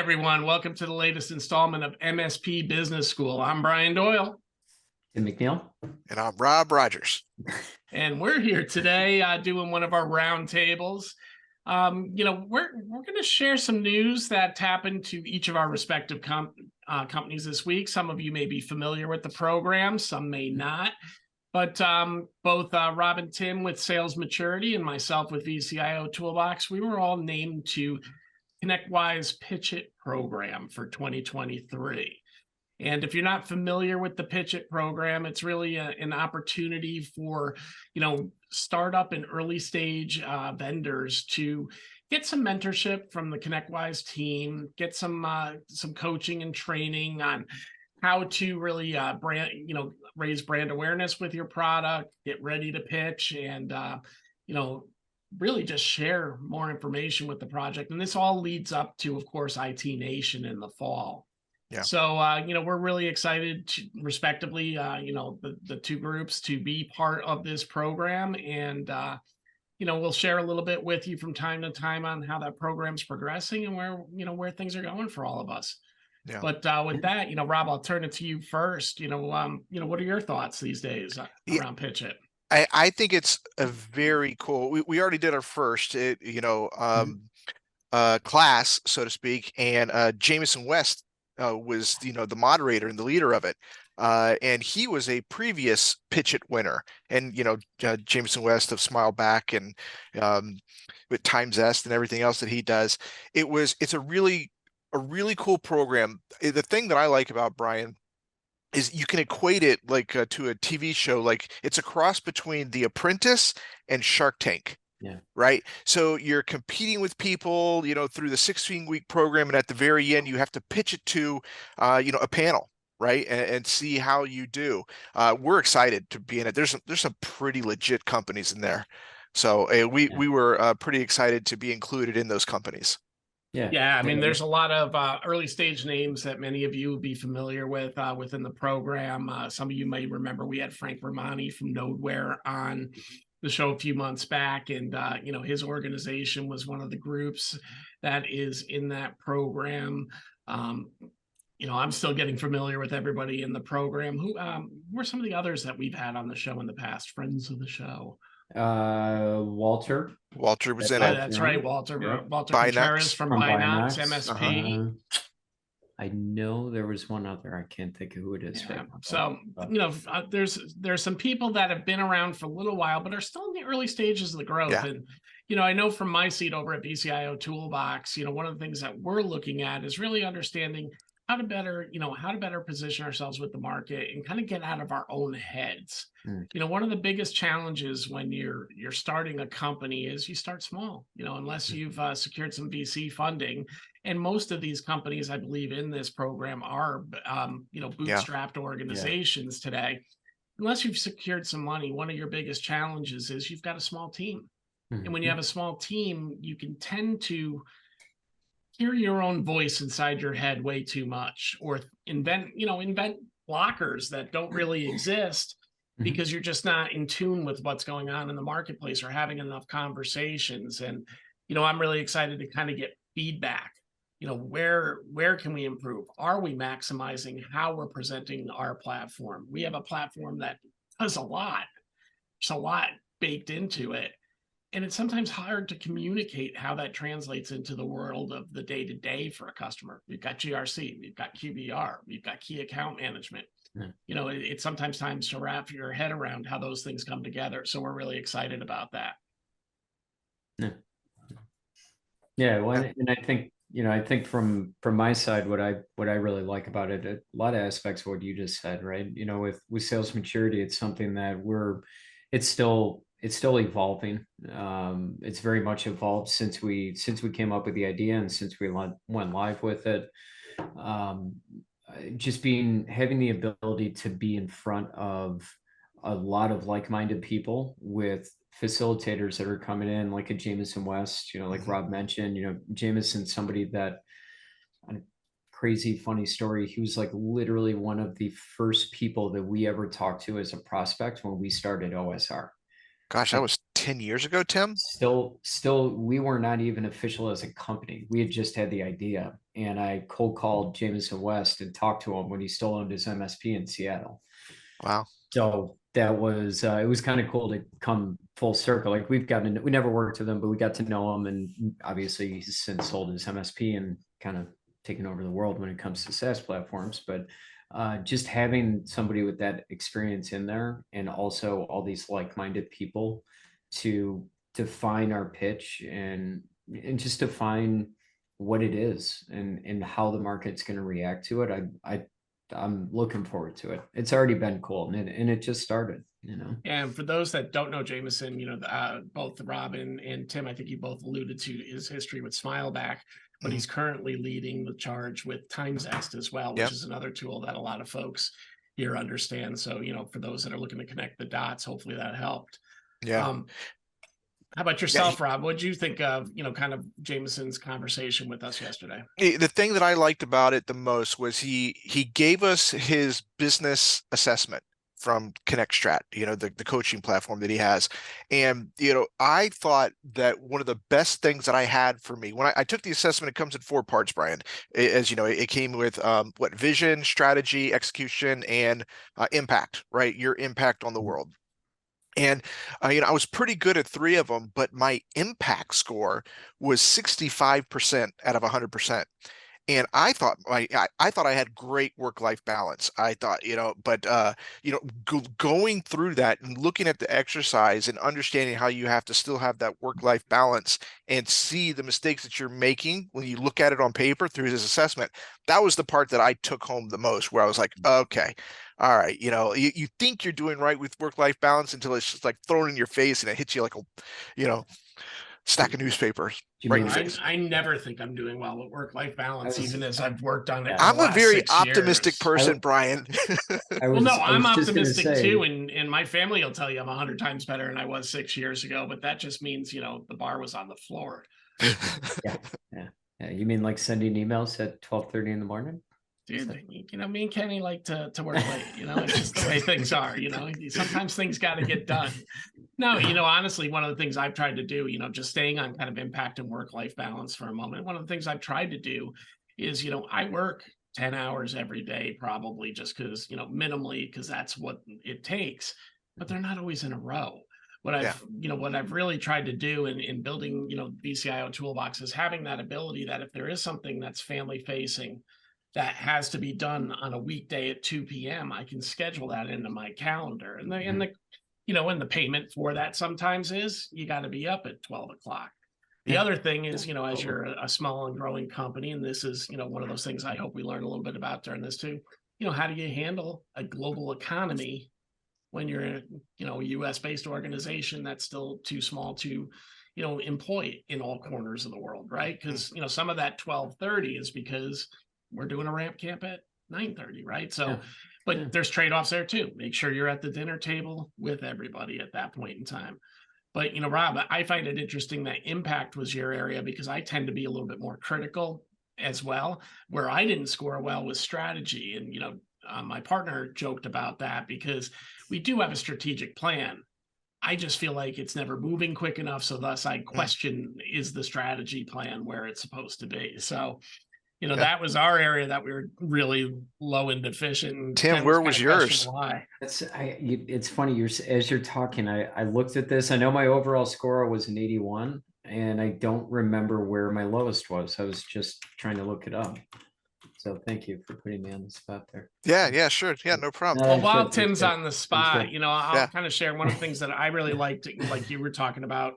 everyone. Welcome to the latest installment of MSP Business School. I'm Brian Doyle. Tim McNeil. And I'm Rob Rogers. And we're here today doing one of our roundtables. We're going to share some news that happened to each of our respective companies this week. Some of you may be familiar with the program, some may not. But both Rob and Tim with Sales Maturity and myself with VCIO Toolbox, we were all named to ConnectWise PitchIT Program for 2023. And if you're not familiar with the PitchIT program, it's really an opportunity for, startup and early stage vendors to get some mentorship from the ConnectWise team, get some coaching and training on how to really raise brand awareness with your product, get ready to pitch, and really just share more information with the project. And this all leads up to, of course, IT Nation in the fall. Yeah. So, we're really excited to, respectively, the two groups to be part of this program. And, we'll share a little bit with you from time to time on how that program's progressing and where things are going for all of us. Yeah. But with that, Rob, I'll turn it to you first. What are your thoughts these days around PitchIT? I think it's a very cool. We already did our first, class, so to speak, and Jameson West was the moderator and the leader of it, and he was a previous PitchIT winner. And Jameson West of Smile Back and with Time Zest and everything else that he does, it's a really cool program. The thing that I like about Brian is you can equate it like to a TV show. Like it's a cross between The Apprentice and Shark Tank. Yeah. Right. So you're competing with people, through the 16-week program. And at the very end, you have to pitch it to, a panel. Right. And see how you do. We're excited to be in it. There's some pretty legit companies in there. So we were pretty excited to be included in those companies. Yeah. I mean, there's a lot of early stage names that many of you will be familiar with within the program. Some of you may remember we had Frank Romani from Nodeware on the show a few months back, and his organization was one of the groups that is in that program. I'm still getting familiar with everybody in the program. Who were some of the others that we've had on the show in the past? Friends of the show. Walter was in it. That's right, Walter Gutierrez from Binox MSP. I know there was one other. I can't think of who it is. Yeah. So there's some people that have been around for a little while, but are still in the early stages of the growth. Yeah. And I know from my seat over at VCIO Toolbox, one of the things that we're looking at is really understanding how to better position ourselves with the market and kind of get out of our own heads. One of the biggest challenges when you're starting a company is you start small, unless you've secured some VC funding. And most of these companies, I believe, in this program are, bootstrapped organizations today. Unless you've secured some money, one of your biggest challenges is you've got a small team. And when you have a small team, you can tend to hear your own voice inside your head way too much, or invent blockers that don't really exist because you're just not in tune with what's going on in the marketplace or having enough conversations. And, I'm really excited to kind of get feedback. Where can we improve? Are we maximizing how we're presenting our platform? We have a platform that does a lot. There's a lot baked into it. And it's sometimes hard to communicate how that translates into the world of the day-to-day for a customer. We've got GRC, we've got QBR, we've got key account management. It's sometimes times to wrap your head around how those things come together. So we're really excited about that. Well, and I think from my side, what I really like about it, a lot of aspects of what you just said, right? With Sales Maturity, it's something that it's still evolving. It's very much evolved since we came up with the idea and since we went live with it. Just having the ability to be in front of a lot of like-minded people with facilitators that are coming in, like a Jameson West, like Rob mentioned, Jameson, somebody that, crazy funny story, he was like literally one of the first people that we ever talked to as a prospect when we started OSR. Gosh, that was 10 years ago, Tim? Still, we were not even official as a company. We had just had the idea, and I cold called Jameson West and talked to him when he still owned his MSP in Seattle. Wow. So that was it was kind of cool to come full circle. Like we never worked with him, but we got to know him, and obviously he's since sold his MSP and kind of taken over the world when it comes to SaaS platforms. But just having somebody with that experience in there, and also all these like-minded people to define our pitch and just define what it is and how the market's going to react to it. I'm looking forward to it. It's already been cool, and it just started, you know. And for those that don't know Jameson, you know, both Rob and Tim, I think you both alluded to his history with Smileback, but he's currently leading the charge with TimeZest as well, which is another tool that a lot of folks here understand. So, you know, for those that are looking to connect the dots, hopefully that helped. Yeah. How about yourself, Rob? What did you think of, you know, kind of Jameson's conversation with us yesterday? The thing that I liked about it the most was he gave us his business assessment from ConnectStrat, you know, the coaching platform that he has. And, you know, I thought that one of the best things that I had for me when I took the assessment, it comes in 4 parts, Brian. As you know, it came with vision, strategy, execution, and impact, right? Your impact on the world. And, you know, I was pretty good at 3 of them, but my impact score was 65% out of 100%. And I thought I thought I had great work-life balance. I thought, you know, but, you know, going through that and looking at the exercise and understanding how you have to still have that work-life balance and see the mistakes that you're making when you look at it on paper through his assessment, that was the part that I took home the most, where I was like, okay, all right, you know, you think you're doing right with work-life balance until it's just like thrown in your face and it hits you like a, you know, stack of newspapers right in your face. I never think I'm doing well with work-life balance, even as I've worked on it. I'm a very 6 optimistic years. person, Brian. Well, no, I'm optimistic too, and my family will tell you I'm 100 times better than I was 6 years ago. But that just means, you know, the bar was on the floor. Yeah. You mean like sending emails at 12:30 in the morning? Dude, you know, me and Kenny like to work late. You know, it's just the way things are. You know, sometimes things got to get done. No, you know, honestly, one of the things I've tried to do, you know, just staying on kind of impact and work-life balance for a moment. One of the things I've tried to do is, you know, I work 10 hours every day, probably just because, you know, minimally, because that's what it takes, but they're not always in a row. What I've really tried to do in building, you know, BCIO toolbox is having that ability that if there is something that's family facing that has to be done on a weekday at 2 p.m., I can schedule that into my calendar. And the payment for that sometimes is you got to be up at 12 o'clock. The other thing is, you know, as you're a small and growing company, and this is, you know, one of those things I hope we learn a little bit about during this too, you know, how do you handle a global economy when you're, you know, a US based organization that's still too small to, you know, employ in all corners of the world, right? Because, you know, some of that 12:30 is because we're doing a ramp camp at 9:30, right? So, but there's trade-offs there too. Make sure you're at the dinner table with everybody at that point in time. But, you know, Rob, I find it interesting that impact was your area because I tend to be a little bit more critical as well. Where I didn't score well was strategy. And, you know, my partner joked about that because we do have a strategic plan. I just feel like it's never moving quick enough. So thus I question, is the strategy plan where it's supposed to be? So, you know, that was our area that we were really low and deficient. And Tim, where was yours? Why? It's funny. As you're talking, I looked at this. I know my overall score was an 81, and I don't remember where my lowest was. I was just trying to look it up. So thank you for putting me on the spot there. Yeah, sure. Yeah, no problem. Well, while Tim's on the spot, you know, I'll kind of share one of the things that I really liked, like you were talking about,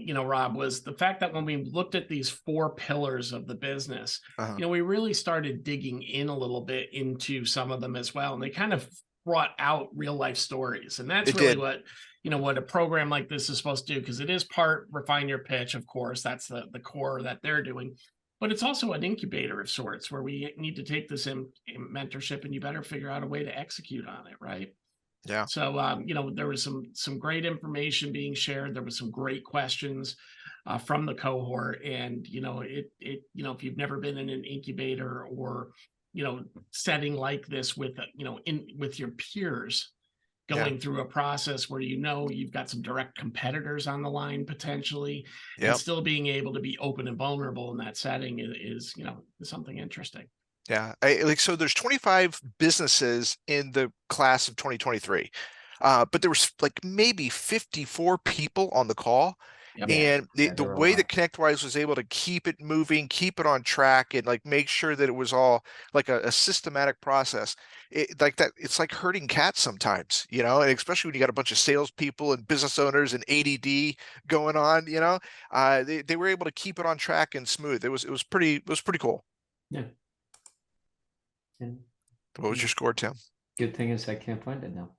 you know, Rob, was the fact that when we looked at these 4 pillars of the business, you know, we really started digging in a little bit into some of them as well. And they kind of brought out real life stories. And that's really what, you know, what a program like this is supposed to do, because it is part refine your pitch, of course, that's the core that they're doing. But it's also an incubator of sorts where we need to take this in mentorship, and you better figure out a way to execute on it, right? Yeah. So, you know, there was some great information being shared. There was some great questions from the cohort, and you know, you know, if you've never been in an incubator or, you know, setting like this with, you know, with your peers, going through a process where you've got some direct competitors on the line potentially, and Yep. still being able to be open and vulnerable in that setting is something interesting. Yeah, so there's 25 businesses in the class of 2023, but there was like maybe 54 people on the call. Yep. And the way that ConnectWise was able to keep it moving, keep it on track, and like make sure that it was all like a systematic process, like that, it's like herding cats sometimes, and especially when you got a bunch of salespeople and business owners and ADD going on, they were able to keep it on track and smooth. It was pretty cool. Yeah. And what was your score, Tim? Good thing is I can't find it now.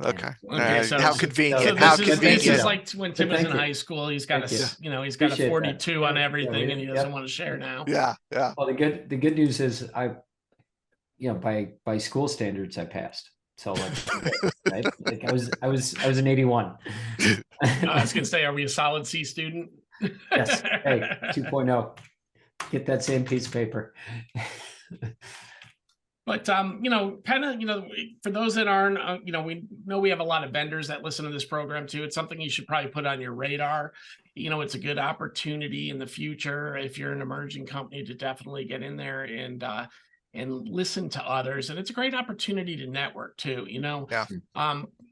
Okay. Okay, so how convenient. This is like when Tim was in high school. He's got he's got a 42 on everything, and he doesn't want to share now. Yeah. Well, the good news is by school standards I passed. So right? Like I was an 81. I was gonna say, are we a solid C student? Yes. Hey, 2.0. Get that same piece of paper. But, for those that aren't, we know we have a lot of vendors that listen to this program too. It's something you should probably put on your radar. It's a good opportunity in the future if you're an emerging company to definitely get in there and listen to others. And it's a great opportunity to network too.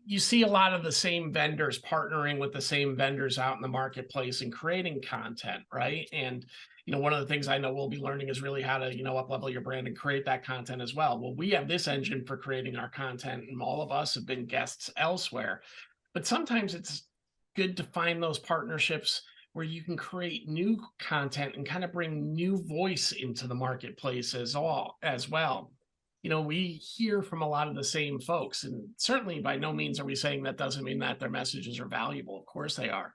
You see a lot of the same vendors partnering with the same vendors out in the marketplace and creating content, right? And one of the things I know we'll be learning is really how to, up-level your brand and create that content as well. Well, we have this engine for creating our content, and all of us have been guests elsewhere. But sometimes it's good to find those partnerships where you can create new content and kind of bring new voice into the marketplace as well. We hear from a lot of the same folks, and certainly by no means are we saying that doesn't mean that their messages are valuable. Of course they are.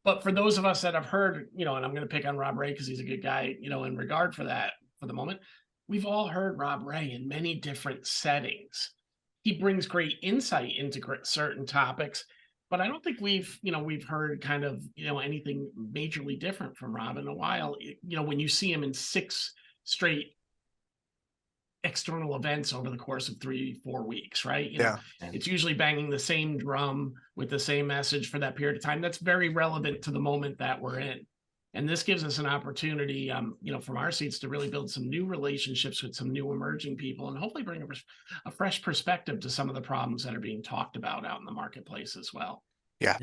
But for those of us that have heard, and I'm going to pick on Rob Ray because he's a good guy, in regard for that for the moment, we've all heard Rob Ray in many different settings. He brings great insight into certain topics, but I don't think we've heard kind of, anything majorly different from Rob in a while. When you see him in 6 straight external events over the course of 3-4 weeks, right? It's usually banging the same drum with the same message for that period of time. That's very relevant to the moment that we're in. And this gives us an opportunity, from our seats to really build some new relationships with some new emerging people and hopefully bring a fresh perspective to some of the problems that are being talked about out in the marketplace as well. Yeah.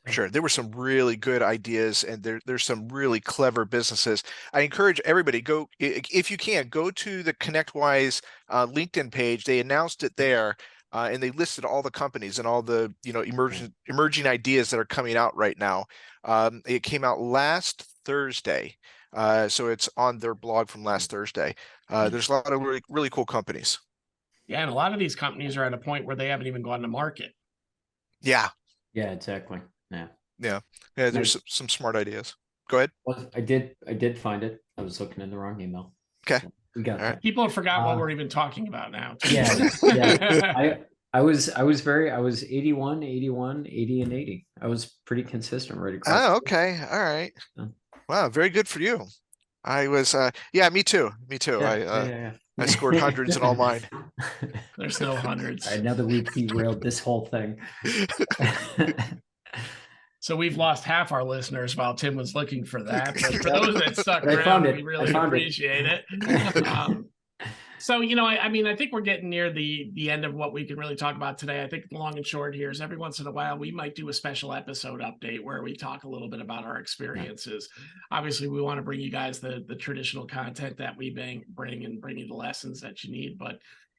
Sure. There were some really good ideas, and there's some really clever businesses. I encourage everybody, if you can, go to the ConnectWise LinkedIn page. They announced it there, and they listed all the companies and all the emerging ideas that are coming out right now. It came out last Thursday, so it's on their blog from last Thursday. There's a lot of really, really cool companies. Yeah, and a lot of these companies are at a point where they haven't even gone to market. Yeah, exactly. Yeah. There's some smart ideas. Go ahead. Well, I did find it. I was looking in the wrong email. Okay. So we got that. People have forgotten what we're even talking about now. Yeah. I was 81, 81, 80, and 80. I was pretty consistent right across. Oh, okay. All right. Wow, very good for you. I was me too. Yeah. I scored hundreds in all mine. There's no hundreds. All right, now that we've derailed this whole thing. So we've lost half our listeners while Tim was looking for that. But for those that stuck around, we really appreciate it. So, I think we're getting near the end of what we can really talk about today. I think the long and short here is every once in a while, we might do a special episode update where we talk a little bit about our experiences. Obviously, we want to bring you guys the traditional content that we bring and bring you the lessons that you need. But,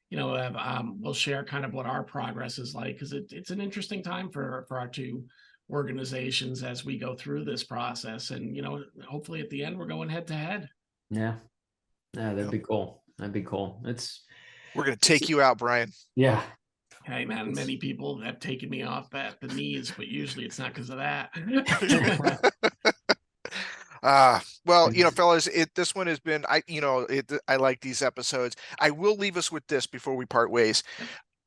we'll share kind of what our progress is like, because it's an interesting time for our two organizations as we go through this process. And, hopefully at the end, we're going head to head. Yeah, that'd be cool. That'd be cool. We're going to take you out, Brian. Yeah. Hey, man, many people have taken me off at the knees, but usually it's not because of that. Well, fellas, this one has been, I like these episodes. I will leave us with this before we part ways.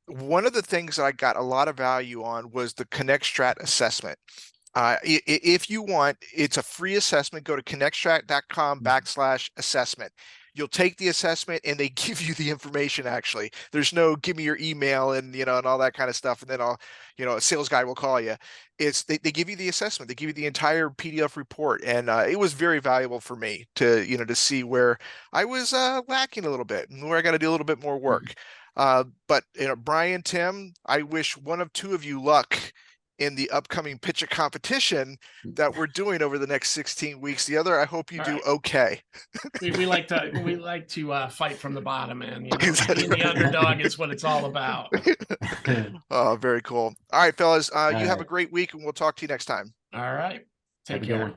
One of the things that I got a lot of value on was the ConnectStrat assessment. If you want, it's a free assessment. Go to connectstrat.com/assessment. You'll take the assessment and they give you the information. Actually, there's no give me your email and and all that kind of stuff, and then a sales guy will call you. It's they give you the assessment, they give you the entire PDF report, and it was very valuable for me to to see where I was lacking a little bit and where I got to do a little bit more work. But Brian, Tim, I wish one of two of you luck in the upcoming PitchIT competition that we're doing over the next 16 weeks. The other, I hope you do okay. We like to fight from the bottom, man. Exactly. Being the underdog is what it's all about. Oh, very cool. All right, fellas, you have a great week, and we'll talk to you next time. All right. Take Have a good care. one.